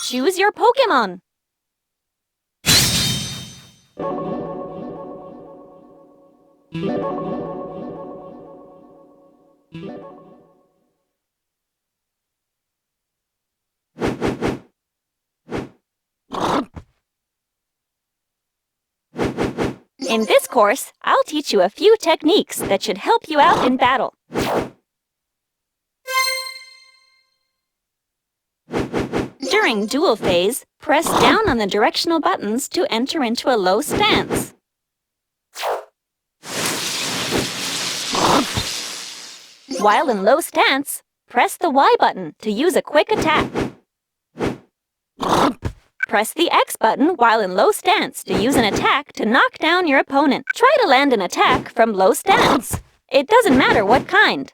Choose your Pokémon. In this course, I'll teach you a few techniques that should help you out in battle. During duel phase, press down on the directional buttons to enter into a low stance. While in low stance, press the Y button to use a quick attack. Press the X button while in low stance to use an attack to knock down your opponent. Try to land an attack from low stance. It doesn't matter what kind.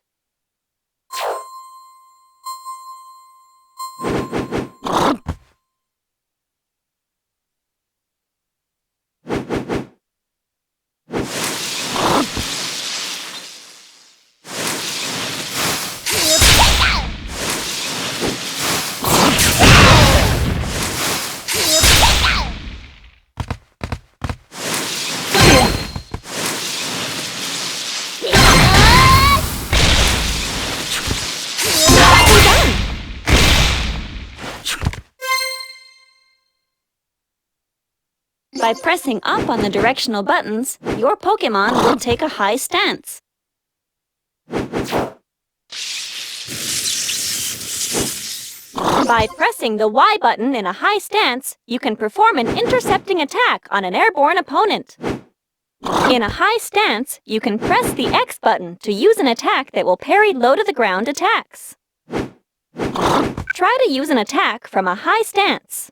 By pressing up on the directional buttons, your Pokémon will take a high stance. By pressing the Y button in a high stance, you can perform an intercepting attack on an airborne opponent. In a high stance, you can press the X button to use an attack that will parry low-to-the-ground attacks. Try to use an attack from a high stance.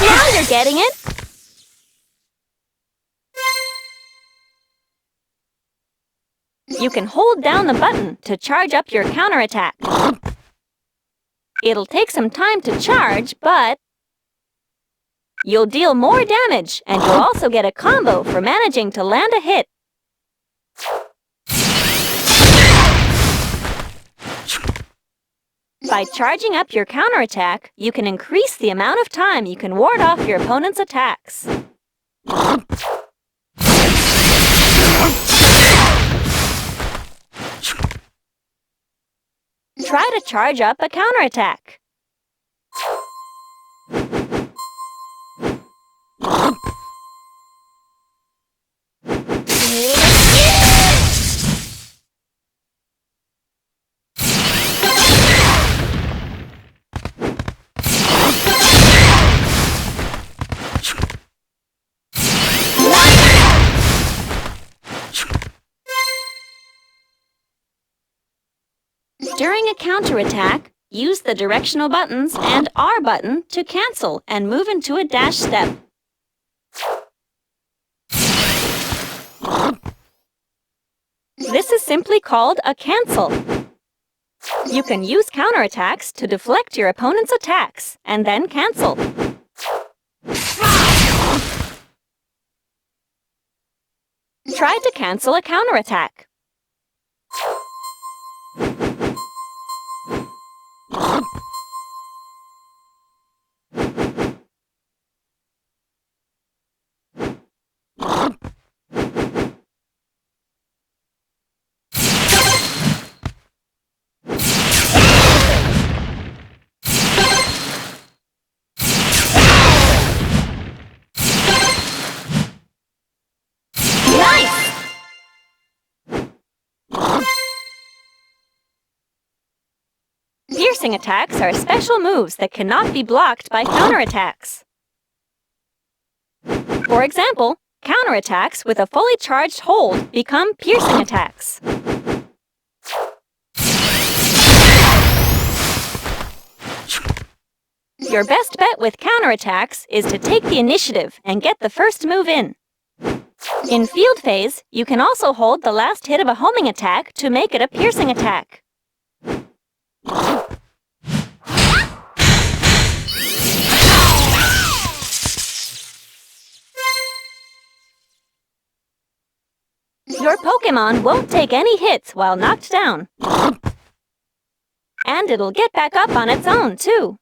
Now you're getting it! You can hold down the button to charge up your counterattack. It'll take some time to charge, but you'll deal more damage, and you'll also get a combo for managing to land a hit. By charging up your counterattack, you can increase the amount of time you can ward off your opponent's attacks. Try to charge up a counterattack. During a counterattack, use the directional buttons and R button to cancel and move into a dash step. This is simply called a cancel. You can use counterattacks to deflect your opponent's attacks and then cancel. Try to cancel a counterattack. Piercing attacks are special moves that cannot be blocked by counterattacks. For example, counterattacks with a fully charged hold become piercing attacks. Your best bet with counterattacks is to take the initiative and get the first move in. In field phase, you can also hold the last hit of a homing attack to make it a piercing attack. Your Pokémon won't take any hits while knocked down. And it'll get back up on its own, too.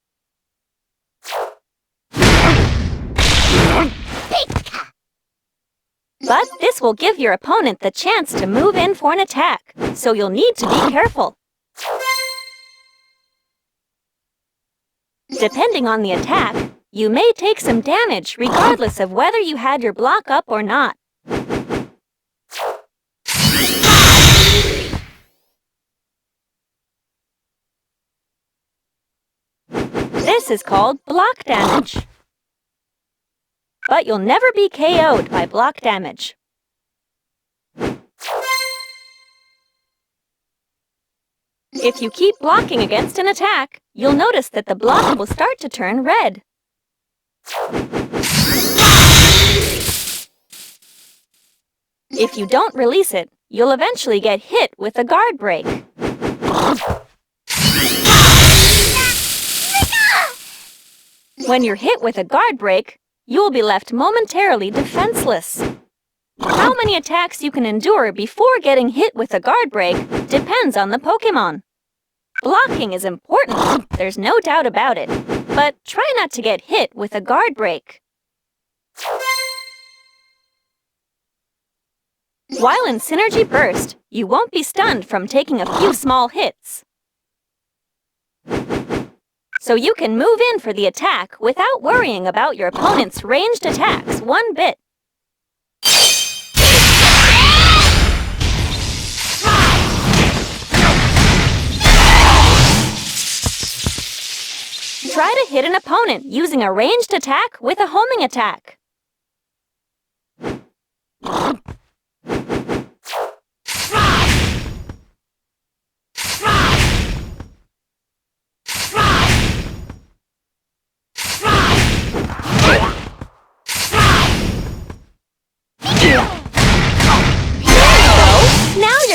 But this will give your opponent the chance to move in for an attack, so you'll need to be careful. Depending on the attack, you may take some damage regardless of whether you had your block up or not. This is called block damage. But you'll never be KO'd by block damage. If you keep blocking against an attack, you'll notice that the block will start to turn red. If you don't release it, you'll eventually get hit with a guard break. When you're hit with a guard break, you will be left momentarily defenseless. How many attacks you can endure before getting hit with a guard break depends on the Pokémon. Blocking is important, there's no doubt about it, but try not to get hit with a guard break. While in Synergy Burst, you won't be stunned from taking a few small hits. So you can move in for the attack without worrying about your opponent's ranged attacks one bit. Try to hit an opponent using a ranged attack with a homing attack.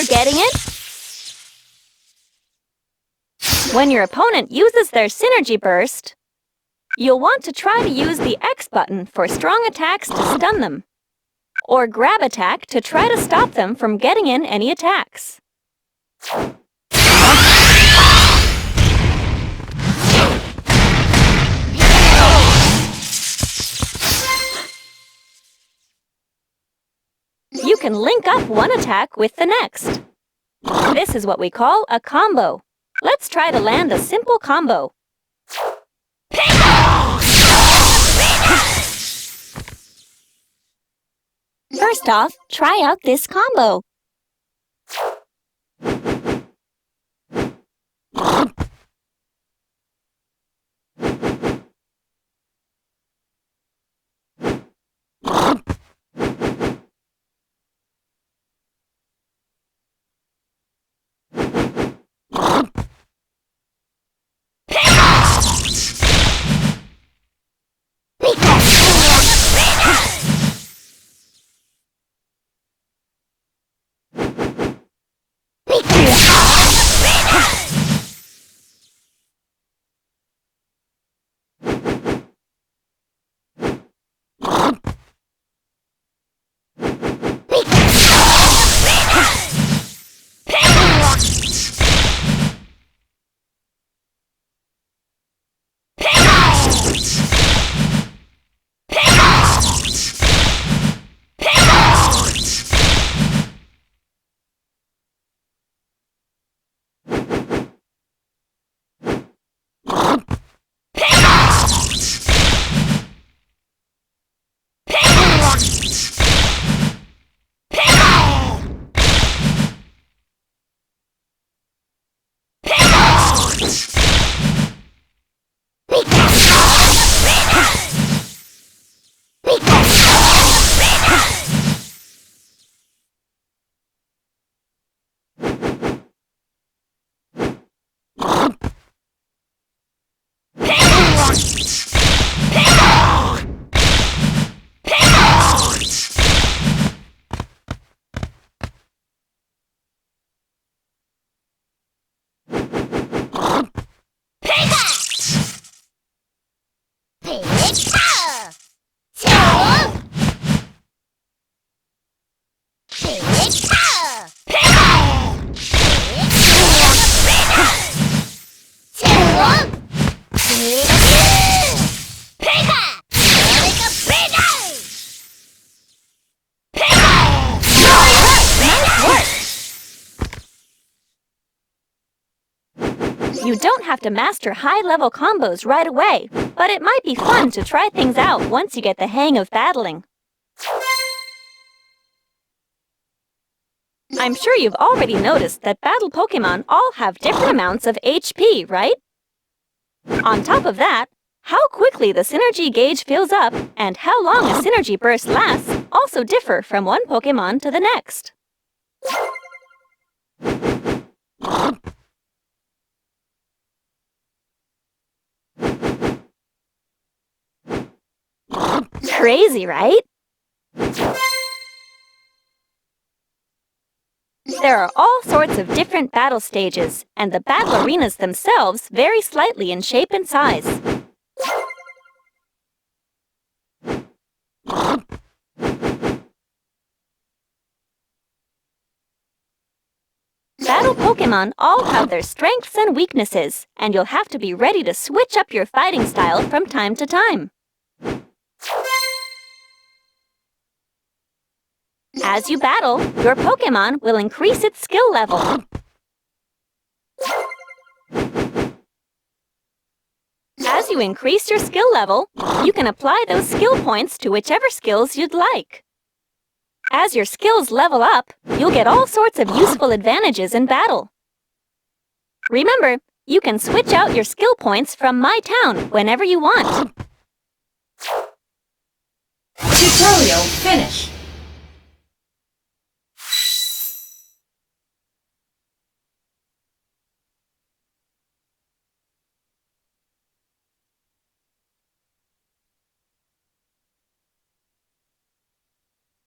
Getting it? When your opponent uses their Synergy Burst, you'll want to try to use the X button for strong attacks to stun them, or grab attack to try to stop them from getting in any attacks. You can link up one attack with the next. This is what we call a combo. Let's try to land a simple combo. First off, try out this combo. You don't have to master high-level combos right away, but it might be fun to try things out once you get the hang of battling. I'm sure you've already noticed that battle Pokémon all have different amounts of HP, right? On top of that, how quickly the synergy gauge fills up and how long a synergy burst lasts also differ from one Pokémon to the next. Crazy, right? There are all sorts of different battle stages, and the battle arenas themselves vary slightly in shape and size. Battle Pokémon all have their strengths and weaknesses, and you'll have to be ready to switch up your fighting style from time to time. As you battle, your Pokémon will increase its skill level. As you increase your skill level, you can apply those skill points to whichever skills you'd like. As your skills level up, you'll get all sorts of useful advantages in battle. Remember, you can switch out your skill points from My Town whenever you want. Tutorial finished.